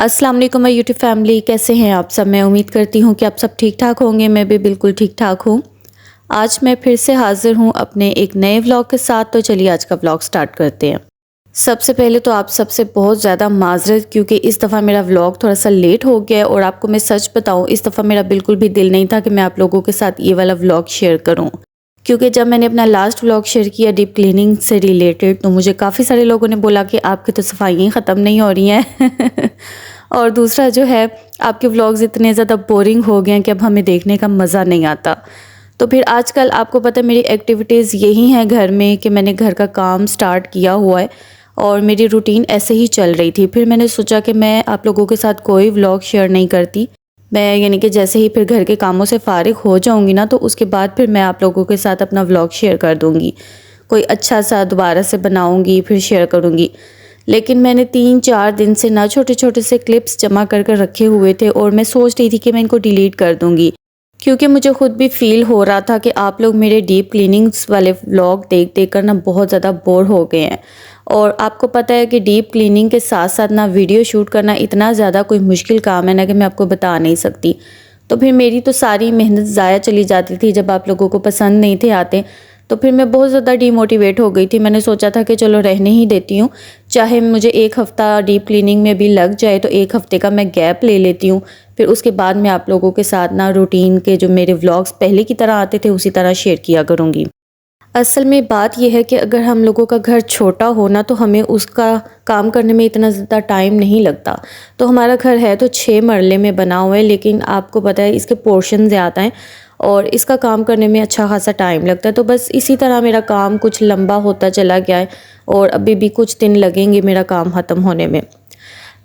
अस्सलाम वालेकुम my YouTube family, कैसे हैं आप सब। मैं उम्मीद करती हूँ कि आप सब ठीक ठाक होंगे। मैं भी बिल्कुल ठीक ठाक हूँ। आज मैं फिर से हाज़िर हूँ अपने एक नए व्लॉग के साथ। तो चलिए आज का व्लॉग स्टार्ट करते हैं। सबसे पहले तो आप सबसे बहुत ज़्यादा माज़रत, क्योंकि इस दफ़ा मेरा व्लॉग थोड़ा सा लेट हो गया है। और आपको मैं सच बताऊँ, इस दफ़ा मेरा बिल्कुल भी दिल नहीं था कि मैं आप लोगों के साथ ये वाला व्लॉग शेयर करूँ, क्योंकि जब मैंने अपना लास्ट व्लॉग शेयर किया डीप क्लीनिंग से रिलेटेड, तो मुझे काफ़ी सारे लोगों ने बोला कि आपकी तो सफाइयाँ ख़त्म नहीं हो रही हैं और दूसरा जो है, आपके व्लॉग्स इतने ज़्यादा बोरिंग हो गए हैं कि अब हमें देखने का मज़ा नहीं आता। तो फिर आजकल आपको पता है मेरी एक्टिविटीज़ यही हैं घर में कि मैंने घर का काम स्टार्ट किया हुआ है और मेरी रूटीन ऐसे ही चल रही थी। फिर मैंने सोचा कि मैं आप लोगों के साथ कोई व्लॉग शेयर नहीं करती। मैं यानी कि जैसे ही फिर घर के कामों से फ़ारिग हो जाऊंगी ना, तो उसके बाद फिर मैं आप लोगों के साथ अपना व्लॉग शेयर कर दूंगी। कोई अच्छा सा दोबारा से बनाऊंगी, फिर शेयर करूंगी। लेकिन मैंने 3-4 दिन से ना छोटे छोटे से क्लिप्स जमा कर कर रखे हुए थे और मैं सोच रही थी कि मैं इनको डिलीट कर दूंगी, क्योंकि मुझे खुद भी फील हो रहा था कि आप लोग मेरे डीप क्लीनिंग्स वाले व्लॉग देख देख कर ना बहुत ज़्यादा बोर हो गए हैं। और आपको पता है कि डीप क्लीनिंग के साथ साथ ना वीडियो शूट करना इतना ज़्यादा कोई मुश्किल काम है ना कि मैं आपको बता नहीं सकती। तो फिर मेरी तो सारी मेहनत ज़ाया चली जाती थी जब आप लोगों को पसंद नहीं थे आते। तो फिर मैं बहुत ज़्यादा डीमोटिवेट हो गई थी। मैंने सोचा था कि चलो रहने ही देती हूँ, चाहे मुझे 1 हफ़्ता डीप क्लीनिंग में भी लग जाए तो 1 हफ़्ते का मैं गैप ले लेती हूँ। फिर उसके बाद मैं आप लोगों के साथ ना रूटीन के जो मेरे व्लॉग्स पहले की तरह आते थे उसी तरह शेयर किया करूँगी। असल में बात यह है कि अगर हम लोगों का घर छोटा हो ना, तो हमें उसका काम करने में इतना ज़्यादा टाइम नहीं लगता। तो हमारा घर है तो 6 मरले में बना हुआ है, लेकिन आपको पता है इसके पोर्शन ज़्यादा हैं और इसका काम करने में अच्छा खासा टाइम लगता है। तो बस इसी तरह मेरा काम कुछ लंबा होता चला गया है और अभी भी कुछ दिन लगेंगे मेरा काम ख़त्म होने में।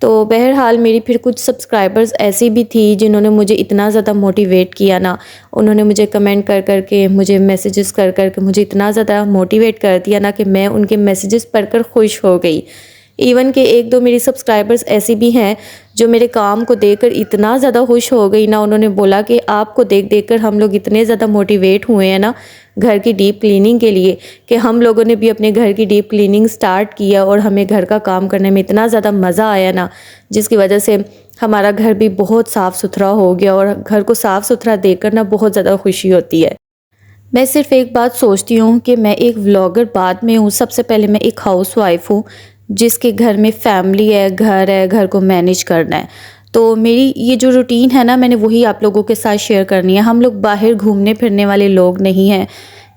तो बहरहाल मेरी फिर कुछ सब्सक्राइबर्स ऐसी भी थी जिन्होंने मुझे इतना ज़्यादा मोटिवेट किया ना, उन्होंने मुझे कमेंट कर कर के, मुझे मैसेजेस कर कर के मुझे इतना ज़्यादा मोटिवेट कर दिया ना कि मैं उनके मैसेजेस पढ़कर खुश हो गई। इवन कि 1-2 मेरी सब्सक्राइबर्स ऐसी भी हैं जो मेरे काम को देखकर इतना ज़्यादा खुश हो गई ना, उन्होंने बोला कि आपको देख देख कर हम लोग इतने ज़्यादा मोटिवेट हुए हैं ना घर की डीप क्लीनिंग के लिए, कि हम लोगों ने भी अपने घर की डीप क्लीनिंग स्टार्ट किया और हमें घर का काम करने में इतना ज़्यादा मज़ा आया ना, जिसकी वजह से हमारा घर भी बहुत साफ़ सुथरा हो गया और घर को साफ़ सुथरा देखकर ना बहुत ज़्यादा खुशी होती है। मैं सिर्फ़ एक बात सोचती हूँ कि मैं एक व्लॉगर बाद में हूँ, सबसे पहले मैं एक हाउसवाइफ़ हूँ जिसके घर में फैमिली है, घर को मैनेज करना है। तो मेरी ये जो रूटीन है ना, मैंने वही आप लोगों के साथ शेयर करनी है। हम लोग बाहर घूमने फिरने वाले लोग नहीं हैं,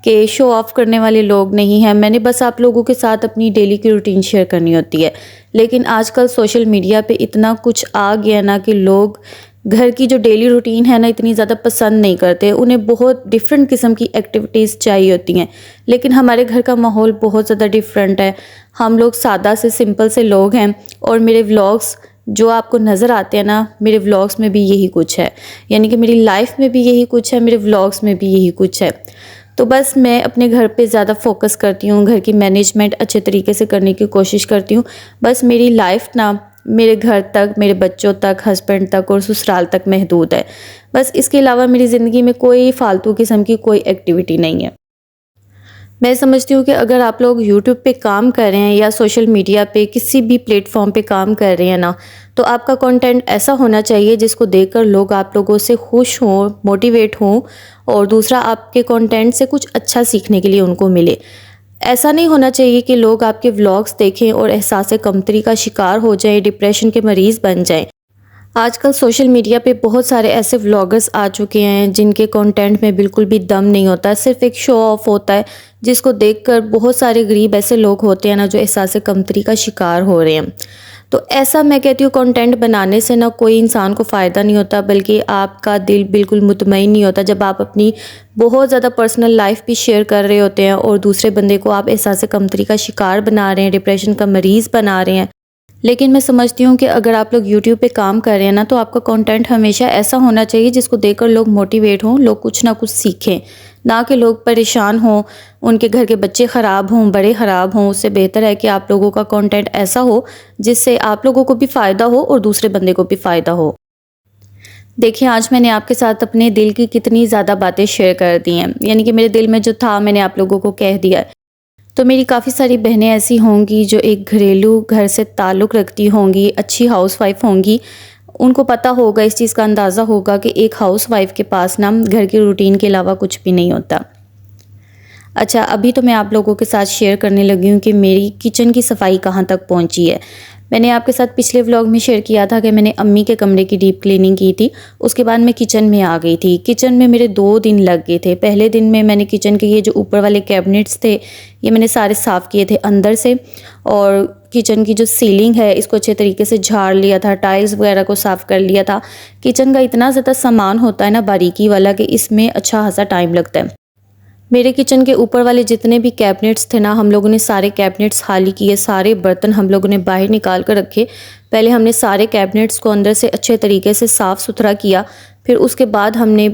कि शो ऑफ़ करने वाले लोग नहीं हैं। मैंने बस आप लोगों के साथ अपनी डेली की रूटीन शेयर करनी होती है। लेकिन आजकल सोशल मीडिया पे इतना कुछ आ गया ना कि लोग घर की जो डेली रूटीन है ना इतनी ज़्यादा पसंद नहीं करते। उन्हें बहुत डिफरेंट किस्म की एक्टिविटीज़ चाहिए होती हैं। लेकिन हमारे घर का माहौल बहुत ज़्यादा डिफरेंट है। हम लोग सादा से सिंपल से लोग हैं और मेरे व्लॉग्स जो आपको नज़र आते हैं ना, मेरे व्लॉग्स में भी यही कुछ है। यानी कि मेरी लाइफ में भी यही कुछ है, मेरे व्लॉग्स में भी यही कुछ है। तो बस मैं अपने घर पे ज़्यादा फ़ोकस करती हूँ, घर की मैनेजमेंट अच्छे तरीके से करने की कोशिश करती हूँ। बस मेरी लाइफ ना मेरे घर तक, मेरे बच्चों तक, हस्बैंड तक और ससुराल तक महदूद है। बस इसके अलावा मेरी ज़िंदगी में कोई फ़ालतू किस्म की कोई एक्टिविटी नहीं है। मैं समझती हूँ कि अगर आप लोग यूट्यूब पे काम कर रहे हैं या सोशल मीडिया पे किसी भी प्लेटफॉर्म पे काम कर रहे हैं ना, तो आपका कंटेंट ऐसा होना चाहिए जिसको देखकर लोग आप लोगों से खुश हों, मोटिवेट हों और दूसरा आपके कंटेंट से कुछ अच्छा सीखने के लिए उनको मिले। ऐसा नहीं होना चाहिए कि लोग आपके व्लॉग्स देखें और एहसास कमतरी का शिकार हो जाएं, डिप्रेशन के मरीज़ बन जाएं। आजकल सोशल मीडिया पे बहुत सारे ऐसे व्लॉगर्स आ चुके हैं जिनके कंटेंट में बिल्कुल भी दम नहीं होता, सिर्फ एक शो ऑफ होता है, जिसको देखकर बहुत सारे गरीब ऐसे लोग होते हैं ना जो एहसास कमतरी का शिकार हो रहे हैं। तो ऐसा मैं कहती हूँ कंटेंट बनाने से ना कोई इंसान को फ़ायदा नहीं होता, बल्कि आपका दिल बिल्कुल मुतमईन नहीं होता जब आप अपनी बहुत ज़्यादा पर्सनल लाइफ भी शेयर कर रहे होते हैं और दूसरे बंदे को आप एहसास कमतरी का शिकार बना रहे हैं, डिप्रेशन का मरीज़ बना रहे हैं। लेकिन मैं समझती हूँ कि अगर आप लोग यूट्यूब पे काम कर रहे हैं ना, तो आपका कंटेंट हमेशा ऐसा होना चाहिए जिसको देखकर लोग मोटिवेट हों, लोग कुछ ना कुछ सीखें, ना कि लोग परेशान हों, उनके घर के बच्चे ख़राब हों, बड़े ख़राब हों। उससे बेहतर है कि आप लोगों का कंटेंट ऐसा हो जिससे आप लोगों को भी फ़ायदा हो और दूसरे बंदे को भी फ़ायदा हो। देखिए, आज मैंने आपके साथ अपने दिल की कितनी ज़्यादा बातें शेयर कर दी हैं, यानी कि मेरे दिल में जो था मैंने आप लोगों को कह दिया है। तो मेरी काफ़ी सारी बहनें ऐसी होंगी जो एक घरेलू घर से ताल्लुक़ रखती होंगी, अच्छी हाउसवाइफ होंगी। उनको पता होगा, इस चीज़ का अंदाज़ा होगा कि एक हाउसवाइफ के पास ना घर की रूटीन के अलावा कुछ भी नहीं होता। अच्छा, अभी तो मैं आप लोगों के साथ शेयर करने लगी हूँ कि मेरी किचन की सफाई कहाँ तक पहुँची है। मैंने आपके साथ पिछले व्लॉग में शेयर किया था कि मैंने अम्मी के कमरे की डीप क्लीनिंग की थी। उसके बाद मैं किचन में आ गई थी। किचन में मेरे 2 दिन लग गए थे। पहले दिन में मैंने किचन के ये जो ऊपर वाले कैबिनेट्स थे, ये मैंने सारे साफ़ किए थे अंदर से, और किचन की जो सीलिंग है इसको अच्छे तरीके से झाड़ लिया था, टाइल्स वगैरह को साफ़ कर लिया था। किचन का इतना ज़्यादा सामान होता है ना बारीकी वाला, कि इसमें अच्छा खासा टाइम लगता है। मेरे किचन के ऊपर वाले जितने भी कैबिनेट्स थे ना, हम लोगों ने सारे कैबिनेट्स खाली किए, सारे बर्तन हम लोगों ने बाहर निकाल कर रखे। पहले हमने सारे कैबिनेट्स को अंदर से अच्छे तरीके से साफ़ सुथरा किया, फिर उसके बाद हमने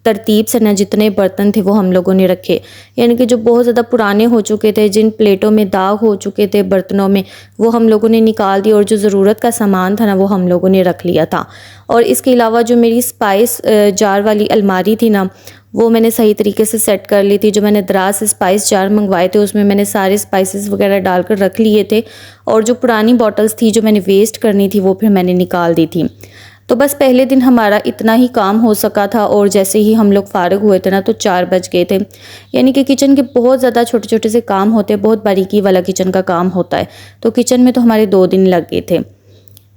तरतीब से ना जितने बर्तन थे वो हम लोगों ने रखे। यानी कि जो बहुत ज़्यादा पुराने हो चुके थे, जिन प्लेटों में दाग हो चुके थे बर्तनों में, वो हम लोगों ने निकाल दिया, और जो ज़रूरत का सामान था ना वो हम लोगों ने रख लिया था। और इसके अलावा जो मेरी स्पाइस जार वाली अलमारी थी ना, वो मैंने सही तरीके से सेट कर ली थी। जो मैंने दराज से स्पाइस जार मंगवाए थे उसमें मैंने सारे स्पाइसेस वगैरह डालकर रख लिए थे, और जो पुरानी बॉटल्स थी जो मैंने वेस्ट करनी थी वो फिर मैंने निकाल दी थी। तो बस पहले दिन हमारा इतना ही काम हो सका था, और जैसे ही हम लोग फ़ारिग हुए थे ना तो 4 बज गए थे। यानी कि किचन के बहुत ज़्यादा छोटे छोटे से काम होते हैं, बहुत बारीकी वाला किचन का काम होता है। तो किचन में तो हमारे 2 दिन लग गए थे।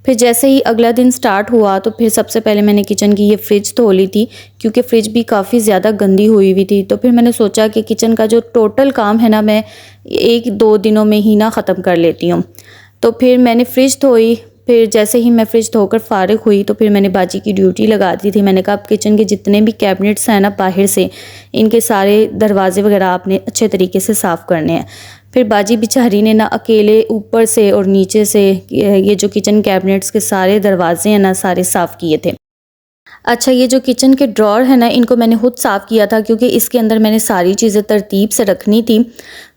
फिर जैसे ही अगला दिन स्टार्ट हुआ तो फिर सबसे पहले मैंने किचन की ये फ्रिज धो ली थी, क्योंकि फ्रिज भी काफ़ी ज़्यादा गंदी हुई हुई थी। तो फिर मैंने सोचा कि किचन का जो टोटल काम है ना, मैं 1-2 दिनों में ही ना ख़त्म कर लेती हूँ। तो फिर मैंने फ्रिज धोई। फिर जैसे ही मैं फ्रिज धोकर फ़ारिग हुई तो फिर मैंने बाजी की ड्यूटी लगा दी थी। मैंने कहा अब किचन के जितने भी कैबिनेट्स हैं ना बाहर से, इनके सारे दरवाजे वगैरह आपने अच्छे तरीके से साफ़ करने हैं। फिर बाजी बेचारी ने ना अकेले ऊपर से और नीचे से ये जो किचन कैबिनेट्स के सारे दरवाजे हैं ना सारे साफ़ किए थे। अच्छा, ये जो किचन के ड्रॉर है ना, इनको मैंने खुद साफ़ किया था, क्योंकि इसके अंदर मैंने सारी चीज़ें तरतीब से रखनी थी।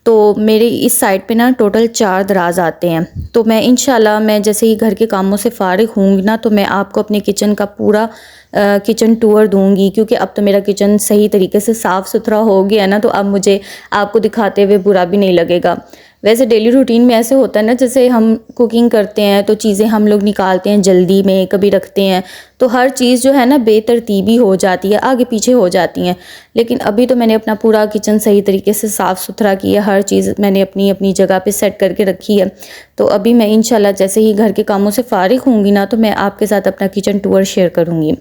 तो मेरे इस साइड पे ना टोटल 4 दराज आते हैं। तो मैं इंशाल्लाह मैं जैसे ही घर के कामों से फ़ारिग होंगी ना, तो मैं आपको अपने किचन का पूरा किचन टूर दूंगी, क्योंकि अब तो मेरा किचन सही तरीके से साफ़ सुथरा हो गया ना, तो अब मुझे आपको दिखाते हुए बुरा भी नहीं लगेगा। वैसे डेली रूटीन में ऐसे होता है ना, जैसे हम कुकिंग करते हैं तो चीज़ें हम लोग निकालते हैं जल्दी में, कभी रखते हैं, तो हर चीज़ जो है ना बेतरतीबी हो जाती है, आगे पीछे हो जाती हैं। लेकिन अभी तो मैंने अपना पूरा किचन सही तरीके से साफ़ सुथरा किया, हर चीज़ मैंने अपनी अपनी जगह पे सेट करके रखी है। तो अभी मैं इंशाल्लाह जैसे ही घर के कामों से फ़ारिग होंगी ना, तो मैं आपके साथ अपना किचन टूर शेयर करूँगी।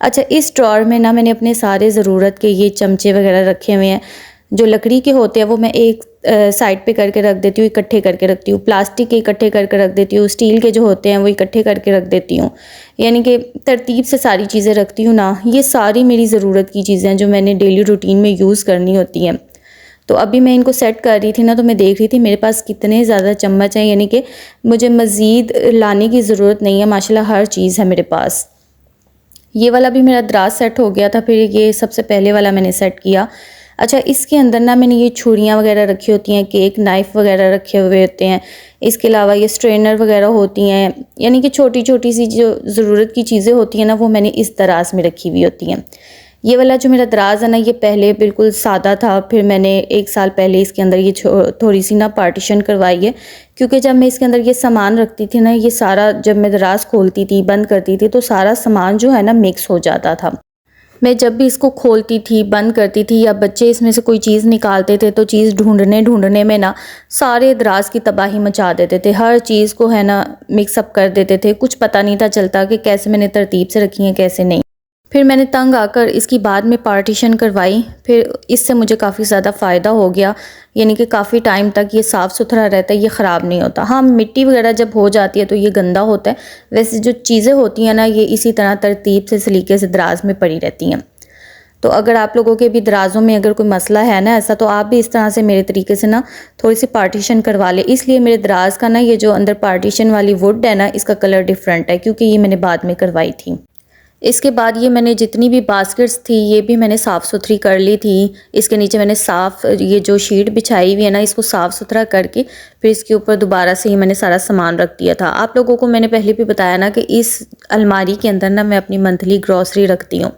अच्छा, इस ड्रॉर में ना मैंने अपने सारे ज़रूरत के ये चमचे वगैरह रखे हुए हैं। जो लकड़ी के होते हैं वो मैं एक साइड पे करके रख देती हूँ, इकट्ठे करके रखती हूँ। प्लास्टिक के इकट्ठे करके रख देती हूँ, स्टील के जो होते हैं वो इकट्ठे करके रख देती हूँ। यानी कि तरतीब से सारी चीज़ें रखती हूँ ना। ये सारी मेरी ज़रूरत की चीज़ें हैं जो मैंने डेली रूटीन में यूज़ करनी होती हैं। तो अभी मैं इनको सेट कर रही थी ना, तो मैं देख रही थी मेरे पास कितने ज़्यादा चम्मच हैं, यानी कि मुझे मज़ीद लाने की ज़रूरत नहीं है। माशाल्लाह हर चीज़ है मेरे पास। ये वाला भी मेरा दराज सेट हो गया था, फिर ये सबसे पहले वाला मैंने सेट किया। अच्छा, इसके अंदर ना मैंने ये छुरियाँ वगैरह रखी होती हैं, केक नाइफ़ वगैरह रखे हुए होते हैं। इसके अलावा ये स्ट्रेनर वगैरह होती हैं, यानी कि छोटी छोटी सी जो ज़रूरत की चीज़ें होती हैं ना, वो मैंने इस दराज में रखी हुई होती हैं। ये वाला जो मेरा दराज है ना, ये पहले बिल्कुल सादा था, फिर मैंने 1 साल पहले इसके अंदर ये थोड़ी सी ना पार्टीशन करवाई है, क्योंकि जब मैं इसके अंदर ये सामान रखती थी ना, ये सारा जब मैं दराज खोलती थी बंद करती थी तो सारा सामान जो है ना मिक्स हो जाता था। मैं जब भी इसको खोलती थी बंद करती थी, या बच्चे इसमें से कोई चीज़ निकालते थे तो चीज़ ढूंढने में ना सारे दराज की तबाही मचा देते थे। हर चीज़ को है ना मिक्सअप कर देते थे। कुछ पता नहीं था चलता कि कैसे मैंने तरतीब से रखी है कैसे नहीं। फिर मैंने तंग आकर इसकी बाद में पार्टीशन करवाई। फिर इससे मुझे काफ़ी ज़्यादा फ़ायदा हो गया, यानी कि काफ़ी टाइम तक ये साफ़ सुथरा रहता है, ये ख़राब नहीं होता। हाँ, मिट्टी वगैरह जब हो जाती है तो ये गंदा होता है। वैसे जो चीज़ें होती हैं ना, ये इसी तरह तरतीब से सलीके से दराज में पड़ी रहती हैं। तो अगर आप लोगों के भी दराज़ों में अगर कोई मसला है ना ऐसा, तो आप भी इस तरह से मेरे तरीके से ना थोड़ी सी पार्टीशन करवा लें। इसलिए मेरे दराज का ना ये जो अंदर पार्टीशन वाली वुड है ना, इसका कलर डिफरेंट है, क्योंकि ये मैंने बाद में करवाई थी। इसके बाद ये मैंने जितनी भी बास्केट्स थी ये भी मैंने साफ़ सुथरी कर ली थी। इसके नीचे मैंने साफ़ ये जो शीट बिछाई हुई है ना, इसको साफ़ सुथरा करके फिर इसके ऊपर दोबारा से ही मैंने सारा सामान रख दिया था। आप लोगों को मैंने पहले भी बताया ना कि इस अलमारी के अंदर ना मैं अपनी मंथली ग्रॉसरी रखती हूँ।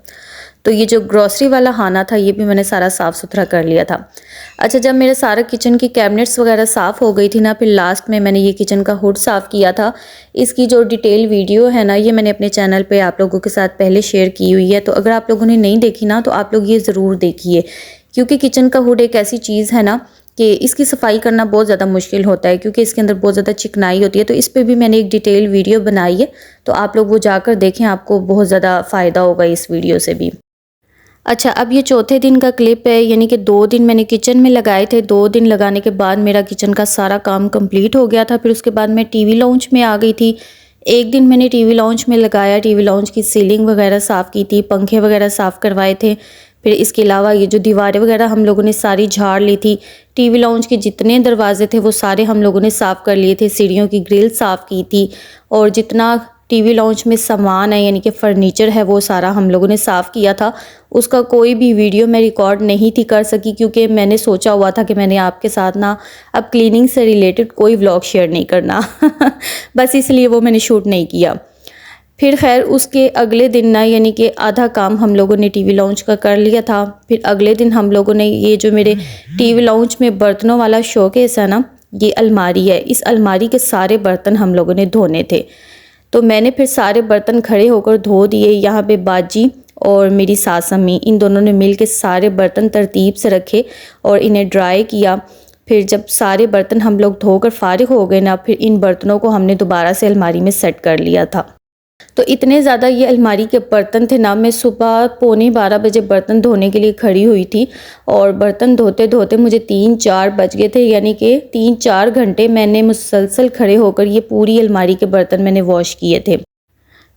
तो ये जो ग्रॉसरी वाला खाना था ये भी मैंने सारा साफ़ सुथरा कर लिया था। अच्छा, जब मेरा सारा किचन की कैबिनेट्स वगैरह साफ़ हो गई थी ना, फिर लास्ट में मैंने ये किचन का हुड साफ़ किया था। इसकी जो डिटेल वीडियो है ना, ये मैंने अपने चैनल पे आप लोगों के साथ पहले शेयर की हुई है, तो अगर आप लोगों ने नहीं देखी ना तो आप लोग ये ज़रूर देखिए, क्योंकि किचन का हुड एक ऐसी चीज़ है ना कि इसकी सफाई करना बहुत ज़्यादा मुश्किल होता है, क्योंकि इसके अंदर बहुत ज़्यादा चिकनाई होती है। तो इस पे भी मैंने एक डिटेल वीडियो बनाई है, तो आप लोग वो जाकर देखें, आपको बहुत ज़्यादा फ़ायदा होगा इस वीडियो से भी। अच्छा, अब ये चौथे दिन का क्लिप है, यानी कि 2 दिन मैंने किचन में लगाए थे। 2 दिन लगाने के बाद मेरा किचन का सारा काम कंप्लीट हो गया था। फिर उसके बाद मैं टीवी लाउंज में आ गई थी। एक दिन मैंने टीवी लाउंज में लगाया, टीवी लाउंज की सीलिंग वगैरह साफ़ की थी, पंखे वगैरह साफ़ करवाए थे। फिर इसके अलावा ये जो दीवारें वगैरह हम लोगों ने सारी झाड़ ली थी। टीवी लाउंज के जितने दरवाजे थे वो सारे हम लोगों ने साफ़ कर लिए थे। सीढ़ियों की ग्रिल साफ़ की थी, और जितना टीवी लाउंज में सामान है यानी कि फ़र्नीचर है वो सारा हम लोगों ने साफ़ किया था। उसका कोई भी वीडियो मैं रिकॉर्ड नहीं थी कर सकी, क्योंकि मैंने सोचा हुआ था कि मैंने आपके साथ ना अब क्लीनिंग से रिलेटेड कोई व्लॉग शेयर नहीं करना बस इसलिए वो मैंने शूट नहीं किया। फिर खैर उसके अगले दिन ना, यानी कि आधा काम हम लोगों ने टीवी लाउंज का कर लिया था। फिर अगले दिन हम लोगों ने ये जो मेरे टीवी लाउंज में बर्तनों वाला शोकेस है ना, ये अलमारी है, इस अलमारी के सारे बर्तन हम लोगों ने धोने थे। तो मैंने फिर सारे बर्तन खड़े होकर धो दिए। यहाँ पे बाजी और मेरी सास अम्मी, इन दोनों ने मिल के सारे बर्तन तरतीब से रखे और इन्हें ड्राई किया। फिर जब सारे बर्तन हम लोग धोकर फारिग हो गए ना, फिर इन बर्तनों को हमने दोबारा से अलमारी में सेट कर लिया था। तो इतने ज़्यादा ये अलमारी के बर्तन थे ना, मैं सुबह 11:45 बजे बर्तन धोने के लिए खड़ी हुई थी, और बर्तन धोते धोते मुझे 3-4 बज गए थे। यानी कि 3-4 घंटे मैंने मुसलसल खड़े होकर ये पूरी अलमारी के बर्तन मैंने वॉश किए थे।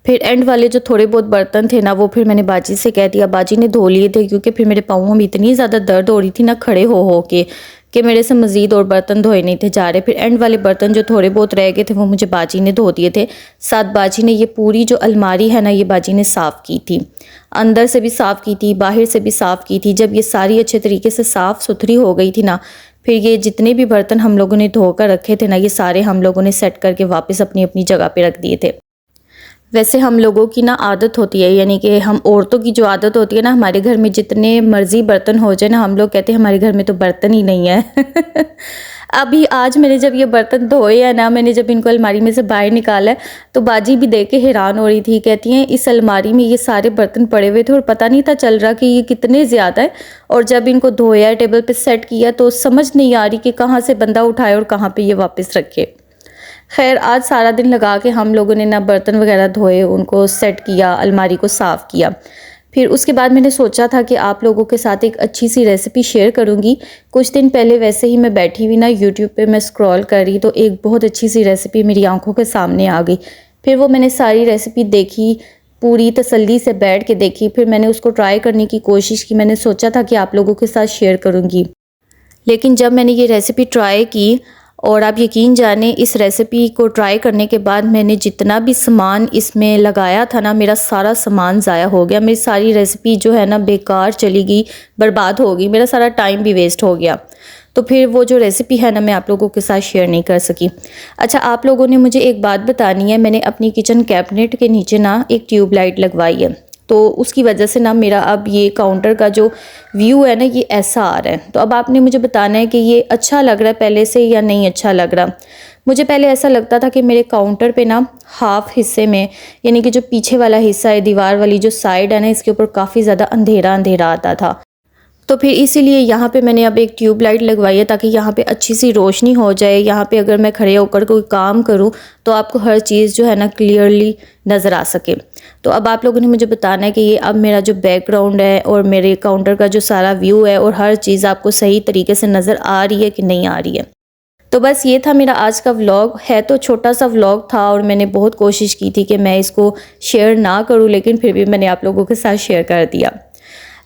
फिर एंड वाले जो थोड़े बहुत बर्तन थे ना, वो फिर मैंने बाजी से कह दिया, बाजी ने धो लिए थे, क्योंकि फिर मेरे पाँवों में इतनी ज़्यादा दर्द हो रही थी ना खड़े हो के कि मेरे से मज़ीद और बर्तन धोए नहीं थे जा रहे। फिर एंड वाले बर्तन जो थोड़े बहुत रह गए थे वो मुझे बाजी ने धो दिए थे। साथ बाजी ने ये पूरी जो अलमारी है ना, ये बाजी ने साफ़ की थी, अंदर से भी साफ़ की थी, बाहर से भी साफ़ की थी। जब ये सारी अच्छे तरीके से साफ़ सुथरी हो गई थी ना, फिर ये जितने भी बर्तन हम लोगों ने धोकर रखे थे ना, ये सारे हम लोगों ने सेट करके वापस अपनी अपनी जगह पे रख दिए थे। वैसे हम लोगों की ना आदत होती है, यानी कि हम औरतों की जो आदत होती है ना, हमारे घर में जितने मर्ज़ी बर्तन हो जाए ना, हम लोग कहते हैं हमारे घर में तो बर्तन ही नहीं है अभी आज मैंने जब ये बर्तन धोए हैं ना, मैंने जब इनको अलमारी में से बाहर निकाला है, तो बाजी भी देख के हैरान हो रही थी। कहती हैं इस अलमारी में ये सारे बर्तन पड़े हुए थे और पता नहीं था चल रहा कि ये कितने ज़्यादा है, और जब इनको धोया, टेबल पे सेट किया, तो समझ नहीं आ रही कि कहाँ से बंदा उठाए और कहाँ पे ये वापस रखे। खैर आज सारा दिन लगा के हम लोगों ने ना बर्तन वगैरह धोए, उनको सेट किया, अलमारी को साफ़ किया। फिर उसके बाद मैंने सोचा था कि आप लोगों के साथ एक अच्छी सी रेसिपी शेयर करूंगी। कुछ दिन पहले वैसे ही मैं बैठी हुई ना यूट्यूब पे मैं स्क्रॉल कर रही, तो एक बहुत अच्छी सी रेसिपी मेरी आंखों के सामने आ गई। फिर वो मैंने सारी रेसिपी देखी, पूरी तसल्ली से बैठ के देखी, फिर मैंने उसको ट्राई करने की कोशिश की। मैंने सोचा था कि आप लोगों के साथ शेयर करूँगी, लेकिन जब मैंने ये रेसिपी ट्राई की, और आप यकीन जाने इस रेसिपी को ट्राई करने के बाद मैंने जितना भी सामान इसमें लगाया था ना, मेरा सारा सामान ज़ाया हो गया। मेरी सारी रेसिपी जो है ना बेकार चली गई, बर्बाद हो गई, मेरा सारा टाइम भी वेस्ट हो गया। तो फिर वो जो रेसिपी है ना, मैं आप लोगों के साथ शेयर नहीं कर सकी। अच्छा, आप लोगों ने मुझे एक बात बतानी है, मैंने अपनी किचन कैबिनेट के नीचे ना एक ट्यूबलाइट लगवाई है, तो उसकी वजह से ना मेरा अब ये काउंटर का जो व्यू है ना, ये ऐसा आ रहा है। तो अब आपने मुझे बताना है कि ये अच्छा लग रहा है पहले से या नहीं अच्छा लग रहा। मुझे पहले ऐसा लगता था कि मेरे काउंटर पे ना हाफ हिस्से में, यानी कि जो पीछे वाला हिस्सा है, दीवार वाली जो साइड है ना, इसके ऊपर काफ़ी ज़्यादा अंधेरा अंधेरा आता था। तो फिर इसीलिए यहाँ पे मैंने अब एक ट्यूब लाइट लगवाई है, ताकि यहाँ पे अच्छी सी रोशनी हो जाए। यहाँ पे अगर मैं खड़े होकर कोई काम करूँ तो आपको हर चीज़ जो है ना क्लियरली नज़र आ सके। तो अब आप लोगों ने मुझे बताना है कि ये अब मेरा जो बैकग्राउंड है और मेरे काउंटर का जो सारा व्यू है और हर चीज़ आपको सही तरीके से नज़र आ रही है कि नहीं आ रही है। तो बस ये था मेरा आज का व्लॉग। है तो छोटा सा व्लॉग था और मैंने बहुत कोशिश की थी कि मैं इसको शेयर ना करूँ, लेकिन फिर भी मैंने आप लोगों के साथ शेयर कर दिया।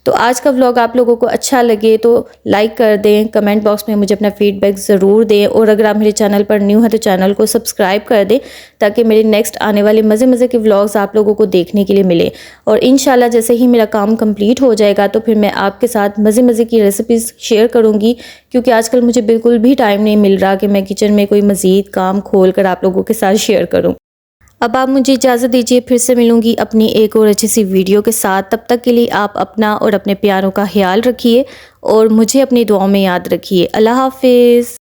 तो आज का व्लॉग आप लोगों को अच्छा लगे तो लाइक कर दें, कमेंट बॉक्स में मुझे अपना फीडबैक ज़रूर दें, और अगर आप मेरे चैनल पर न्यू हैं तो चैनल को सब्सक्राइब कर दें, ताकि मेरे नेक्स्ट आने वाले मज़े मज़े के व्लॉग्स आप लोगों को देखने के लिए मिले। और इंशाल्लाह जैसे ही मेरा काम कंप्लीट हो जाएगा तो फिर मैं आपके साथ मज़े मज़े की रेसिपीज़ शेयर करूँगी, क्योंकि आजकल मुझे बिल्कुल भी टाइम नहीं मिल रहा कि मैं किचन में कोई मज़ीद काम खोल कर आप लोगों के साथ शेयर करूँ। अब आप मुझे इजाज़त दीजिए, फिर से मिलूँगी अपनी एक और अच्छी सी वीडियो के साथ। तब तक के लिए आप अपना और अपने प्यारों का ख्याल रखिए और मुझे अपनी दुआओं में याद रखिए। अल्लाह हाफ़िज़।